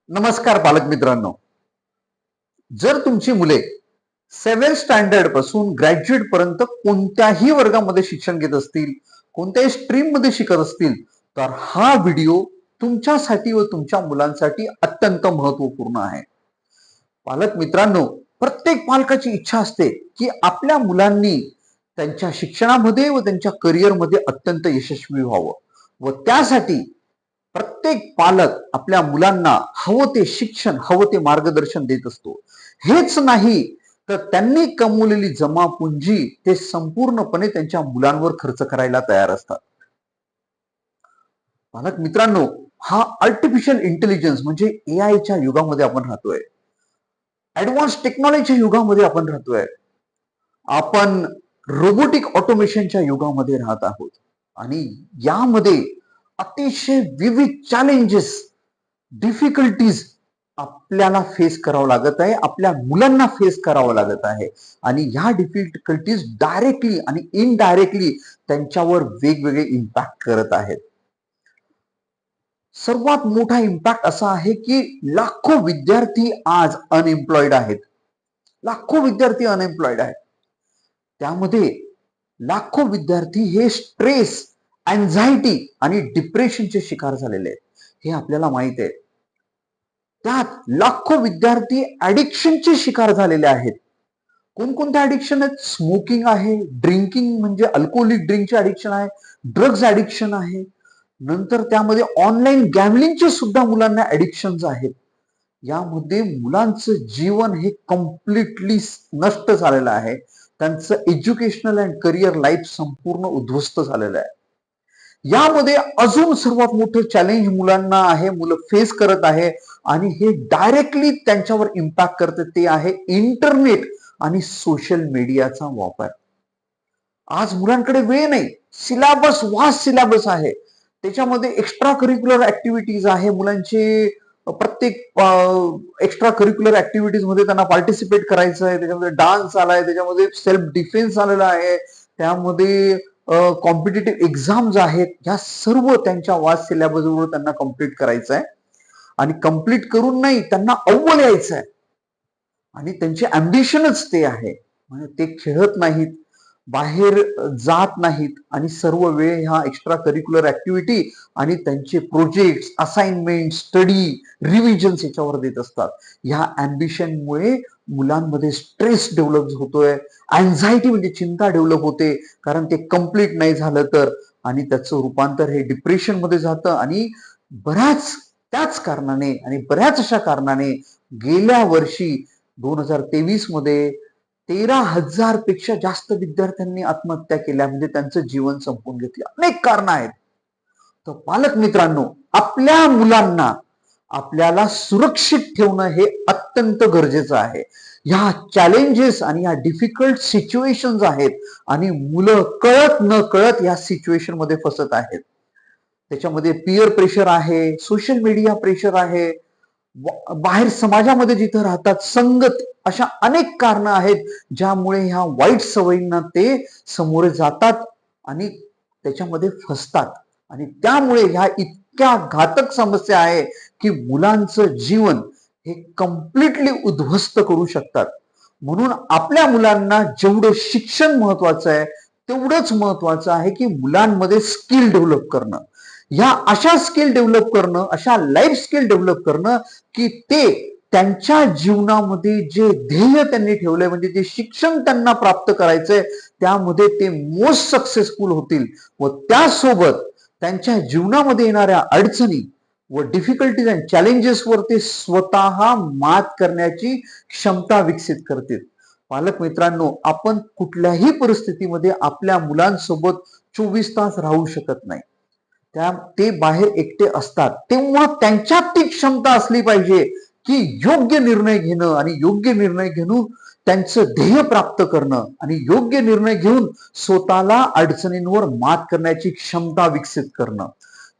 नमस्कार पालक मित्रांनो. जर तुमची मुले 7th स्टँडर्ड पासून ग्रॅज्युएट पर्यंत कोणत्याही वर्गामध्ये शिक्षण घेत असतील, कोणत्याही स्ट्रीम मध्ये शिकत असतील, तर हा व्हिडिओ तुमच्यासाठी व तुमच्या मुलांसाठी अत्यंत महत्वपूर्ण आहे. पालक मित्रांनो, प्रत्येक पालकाची इच्छा असते की आपल्या मुलांनी त्यांच्या शिक्षणामध्ये व त्यांच्या करिअरमध्ये अत्यंत यशस्वी व्हावं व त्यासाठी प्रत्येक पालक आपल्या मुलांना हवं ते शिक्षण, हवं ते मार्गदर्शन देत असतो. हेच नाही तर त्यांनी कमवलेली जमा पुंजी ते संपूर्णपणे त्यांच्या मुलांवर खर्च करायला तयार असतात. पालक मित्रांनो, हा आर्टिफिशियल इंटेलिजन्स म्हणजे एआयच्या युगामध्ये आपण राहतोय. ऍडव्हान्स टेक्नॉलॉजीच्या युगामध्ये आपण राहतोय. आपण रोबोटिक ऑटोमेशनच्या युगामध्ये राहत आहोत आणि यामध्ये अतिशय विविध चॅलेंजेस, डिफिकल्टीज आपल्याला फेस करावं लागत आहे, आपल्या मुलांना फेस करावं लागत आहे आणि ह्या डिफिकल्टीज डायरेक्टली आणि इनडायरेक्टली त्यांच्यावर वेगवेगळे इम्पॅक्ट करत आहेत. सर्वात मोठा इम्पॅक्ट असा आहे की लाखो विद्यार्थी आज अनएम्प्लॉइड आहेत. लाखो विद्यार्थी अनएम्प्लॉइड आहेत. त्यामध्ये लाखो विद्यार्थी हे स्ट्रेस, अँझायटी आणि डिप्रेशनचे शिकार झालेले आहेत. हे आपल्याला माहित आहे. त्यात लाखो विद्यार्थी ऍडिक्शनचे शिकार झालेले आहेत. कोणकोणते ऍडिक्शन आहेत? स्मोकिंग आहे, ड्रिंकिंग म्हणजे अल्कोहोलिक ड्रिंकचे ऍडिक्शन आहे, ड्रग्ज ऍडिक्शन आहे, नंतर त्यामध्ये ऑनलाईन गॅमलिंगचे सुद्धा मुलांना ऍडिक्शन्स आहेत. यामध्ये मुलांचं जीवन हे कम्प्लिटली नष्ट झालेलं आहे. त्यांचं एज्युकेशनल अँड करिअर लाईफ संपूर्ण उद्ध्वस्त झालेलं आहे. यामध्ये अजून सर्वात मोठं चॅलेंज मुलांना आहे, मुलं फेस करत आहे आणि हे डायरेक्टली त्यांच्यावर इम्पॅक्ट करते, ते आहे इंटरनेट आणि सोशल मीडियाचा वापर. आज मुलांकडे वेळ नाही. सिलेबस, वास्ट सिलेबस आहे. त्याच्यामध्ये एक्स्ट्रा करिक्युलर ऍक्टिव्हिटीज आहे. मुलांचे प्रत्येक एक्स्ट्रा करिक्युलर ऍक्टिव्हिटीज मध्ये त्यांना पार्टिसिपेट करायचं आहे. त्याच्यामध्ये डान्स आलाय, त्याच्यामध्ये सेल्फ डिफेन्स आलेला आहे, त्यामध्ये कॉम्पिटेटिव्ह एक्झाम्स आहेत. ह्या सर्व त्यांच्या वास्ट सिलेबसवर त्यांना कम्प्लीट करायचं आहे आणि कम्प्लीट करून नाही, त्यांना अव्वल यायचं आहे आणि त्यांचे अम्बिशनच ते आहे. म्हणजे ते खेळत नाहीत, बाहेर जात नाहीत आणि सर्व वेळ ह्या एक्स्ट्रा करिक्युलर ऍक्टिव्हिटी आणि त्यांचे प्रोजेक्ट, असाइनमेंट, स्टडी, रिव्हिजन्स याच्यावर देत असतात. ह्या अम्बिशनमुळे मुलांमध्ये स्ट्रेस डेव्हलप होतोय, अँझायटी म्हणजे चिंता डेव्हलप होते, कारण ते कम्प्लीट नाही झालं तर, आणि त्याचं रूपांतर हे डिप्रेशन मध्ये जातं. आणि त्याच कारणाने आणि बऱ्याच अशा कारणाने गेल्या वर्षी 2023 मध्ये 13,000 पेक्षा जास्त विद्यार्थ्यांनी आत्महत्या केल्या, म्हणजे त्यांचं जीवन संपवून घेतलं. अनेक कारण आहेत. तर पालक मित्रांनो, आपल्या मुलांना आपल्याला सुरक्षित ठेवणं हे अत्यंत गरजेचं आहे. ह्या चॅलेंजेस आणि ह्या डिफिकल्ट सिच्युएशन्स आहेत आणि मुलं कळत न कळत या सिच्युएशन मध्ये फसत आहेत. त्याच्यामध्ये पिअर प्रेशर आहे, सोशल मीडिया प्रेशर आहे, बाहेर समाजामध्ये जिथं राहतात, संगत, अशा अनेक कारणं आहेत ज्यामुळे ह्या वाईट सवयींना ते समोरे जातात आणि त्याच्यामध्ये फसतात. आणि त्यामुळे ह्या इतक्या घातक समस्या आहे की मुलांचं जीवन हे कम्प्लिटली उद्ध्वस्त करू शकतात. म्हणून आपल्या मुलांना जेवढं शिक्षण महत्वाचं आहे, तेवढंच महत्वाचं आहे की मुलांमध्ये स्किल डेव्हलप करणं. ह्या अशा स्किल डेव्हलप करणं, अशा लाईफ स्किल डेव्हलप करणं की ते त्यांच्या जीवनामध्ये जे ध्येय त्यांनी ठेवलंय, म्हणजे जे शिक्षण त्यांना प्राप्त करायचंय, त्यामध्ये ते मोस्ट सक्सेसफुल होतील व त्यासोबत त्यांच्या जीवनामध्ये येणाऱ्या अडचणी व डिफिकल्टीज अँड चॅलेंजेसवर ते स्वतः मात करण्याची क्षमता विकसित करतील. पालक मित्रांनो, आपण कुठल्याही परिस्थितीमध्ये आपल्या मुलांसोबत 24 तास राहू शकत नाही. ते बाहेर एकटे असतात, तेव्हा त्यांच्यात ती क्षमता असली पाहिजे की योग्य निर्णय घेणं आणि योग्य निर्णय घेऊन त्यांचं ध्येय प्राप्त करणं आणि योग्य निर्णय घेऊन स्वतःला अडचणींवर मात करण्याची क्षमता विकसित करणं.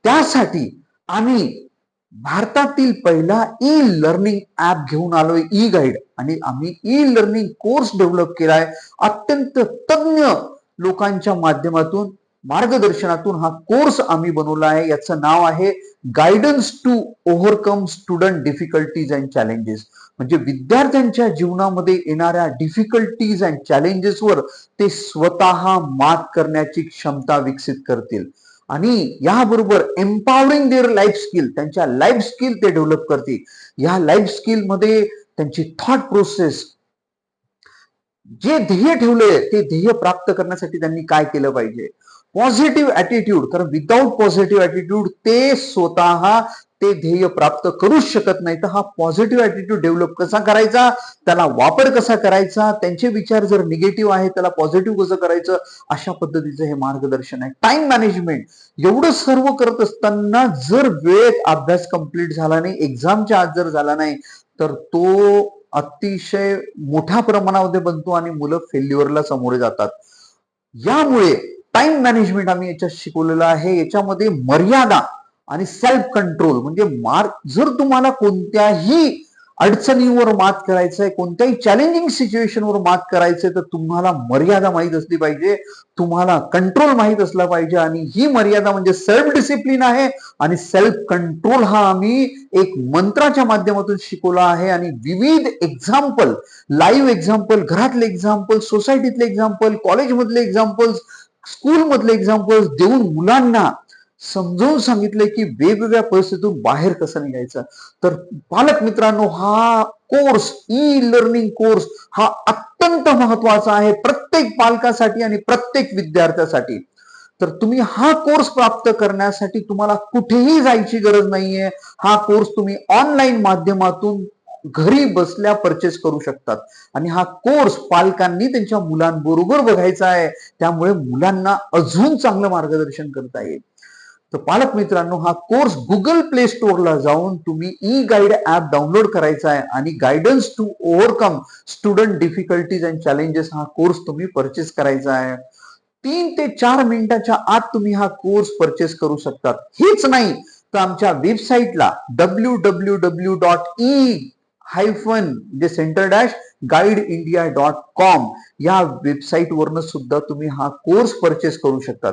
त्यासाठी आम्ही भारतातील पहिला ई लर्निंग ऍप घेऊन आलोय, ई गाईड, आणि आम्ही ई लर्निंग कोर्स डेव्हलप केलाय अत्यंत तज्ञ लोकांच्या माध्यमातून. मार्गदर्शनातून हा कोर्स आम्ही बनवला आहे. याचं नाव आहे guidance to overcome student difficulties and challenges. म्हणजे विद्यार्थ्यांच्या जीवनामध्ये येणाऱ्या डिफिकल्टीज अँड चॅलेंजेसवर ते स्वतः मात करण्याची क्षमता विकसित करतील आणि याबरोबर एम्पॉवरिंग देअर लाईफ स्किल, त्यांच्या लाईफ स्किल ते डेव्हलप करतील. या लाईफ स्किल मध्ये त्यांची थॉट प्रोसेस, जे ध्येय ठेवले ते ध्येय प्राप्त करण्यासाठी त्यांनी काय केलं पाहिजे, पॉझिटिव्ह ऍटिट्यूड, कारण विदाऊट पॉझिटिव्ह ऍटिट्यूड ते स्वतः ते ध्येय प्राप्त करूच शकत नाही. तर हा पॉझिटिव्ह ऍटिट्यूड डेव्हलप कसा करायचा, त्याला वापर कसा करायचा, त्यांचे विचार जर निगेटिव्ह आहे त्याला पॉझिटिव्ह कसं करायचं, अशा पद्धतीचं हे मार्गदर्शन आहे. टाइम मॅनेजमेंट, एवढं सर्व करत असताना जर वेळेत अभ्यास कंप्लीट झाला नाही, एक्झामच्या आत जर झाला नाही, तर तो अतिशय मोठ्या प्रमाणामध्ये बनतो आणि मुलं फेल्युअरला सामोरे जातात. यामुळे टाइम मॅनेजमेंट आम्ही याच्यात शिकवलेलं आहे. याच्यामध्ये मर्यादा आणि सेल्फ कंट्रोल, म्हणजे जर तुम्हाला कोणत्याही अडचणीवर मात करायचंय, कोणत्याही चॅलेंजिंग सिच्युएशनवर मात करायचंय, तर तुम्हाला मर्यादा माहीत असली पाहिजे, तुम्हाला कंट्रोल माहीत असला पाहिजे. आणि ही मर्यादा म्हणजे सेल्फ डिसिप्लिन आहे. आणि सेल्फ कंट्रोल हा आम्ही एक मंत्राच्या माध्यमातून शिकवला आहे. आणि विविध एक्झाम्पल, लाईव्ह एक्झाम्पल, घरातले एक्झाम्पल, सोसायटीतले एक्झाम्पल, कॉलेजमधले एक्झाम्पल्स, स्कूल मधले एक्झाम्पल्स देऊन मुलांना समजावून सांगितले की वेगवेगळ्या परिस्थितीतून बाहेर कसं निघायचं. तर पालक मित्रांनो, हा कोर्स, ई लर्निंग कोर्स हा अत्यंत महत्वाचा आहे प्रत्येक पालकासाठी आणि प्रत्येक विद्यार्थ्यासाठी. तर तुम्ही हा कोर्स प्राप्त करण्यासाठी तुम्हाला कुठेही जायची गरज नाहीये. हा कोर्स तुम्ही ऑनलाईन माध्यमातून घरी बसल्या परचेस करू शकतात. आणि हा कोर्स पालकांनी त्यांच्या मुलांबरोबर बघायचा आहे, त्यामुळे मुलांना अजून चांगलं मार्गदर्शन करता येईल. तर पालक मित्रांनो, हा कोर्स गुगल प्ले स्टोअरला जाऊन तुम्ही ई गाईड ऍप डाउनलोड करायचा आहे आणि guidance to overcome student difficulties and challenges हा कोर्स तुम्ही परचेस करायचा आहे. 3 ते 4 मिनिटाच्या आत तुम्ही हा कोर्स परचेस करू शकतात. हेच नाही तर आमच्या वेबसाईटला www.e-center-guideindia.com या वेबसाईट वरनं सुद्धा तुम्ही हा कोर्स परचेस करू शकतात.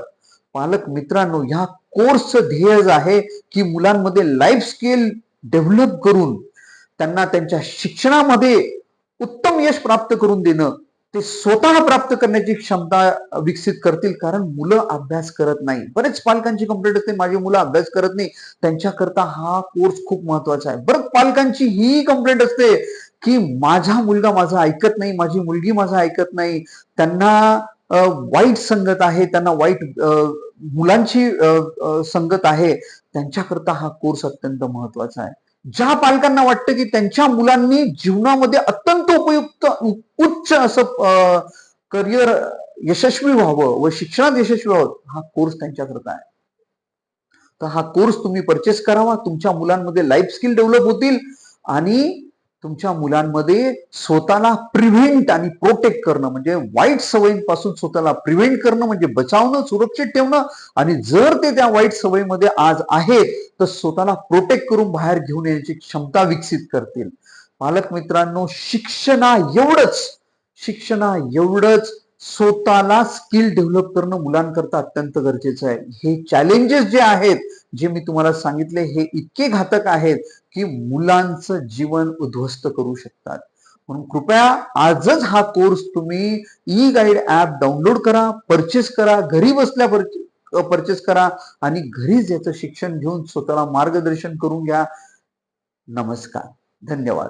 पालक मित्रांनो, या कोर्सचं ध्येय आहे की मुलांमध्ये लाईफ स्किल डेव्हलप करून त्यांना त्यांच्या शिक्षणामध्ये उत्तम यश प्राप्त करून देणं, ते स्वतः प्राप्त करण्याची क्षमता विकसित करतील. कारण मुलं अभ्यास करत नाही. बरेच पालकांची कंप्लेंट असते, माझी मुलं अभ्यास करत नाही. त्यांच्याकरता हा कोर्स खूप महत्वाचा आहे. बरं, पालकांची ही कंप्लेंट असते की माझा मुलगा माझं ऐकत नाही, माझी मुलगी माझं ऐकत नाही, त्यांना वाईट संगत आहे, त्यांना वाईट मुलांची संगत आहे. त्यांच्याकरता हा कोर्स अत्यंत महत्वाचा आहे. ज्या पालकांना वाटतं की त्यांच्या मुलांनी जीवनामध्ये अत्यंत उपयुक्त उच्च असं करिअर यशस्वी व्हावं व शिक्षणात यशस्वी व्हावं, हा कोर्स त्यांच्याकरता आहे. तर हा कोर्स तुम्ही परचेस करावा. तुमच्या मुलांमध्ये लाईफ स्किल डेव्हलप होतील आणि तुमच्या मुलांमध्ये स्वतःला प्रिव्हेंट आणि प्रोटेक्ट करणं, म्हणजे वाईट सवयींपासून स्वतःला प्रिव्हेंट करणं म्हणजे बचावणं, सुरक्षित ठेवणं. आणि जर ते त्या वाईट सवयीमध्ये आज आहेत तर स्वतःला प्रोटेक्ट करून बाहेर घेऊन येण्याची क्षमता विकसित करतील. पालक मित्रांनो, शिक्षणा एवढंच स्वतःला स्किल डेव्हलप करणं मुलांकरता अत्यंत गरजेचं आहे. हे चॅलेंजेस जे आहेत, जे मी तुम्हाला सांगितले, हे इतके घातक आहेत की मुलांचं जीवन उद्ध्वस्त करू शकतात. म्हणून कृपया आजच हा कोर्स तुम्ही ई गाईड ऍप डाउनलोड करा, परचेस करा, घरी बसल्या परचेस करा आणि घरीच याचं शिक्षण घेऊन स्वतःला मार्गदर्शन करून घ्या. नमस्कार, धन्यवाद.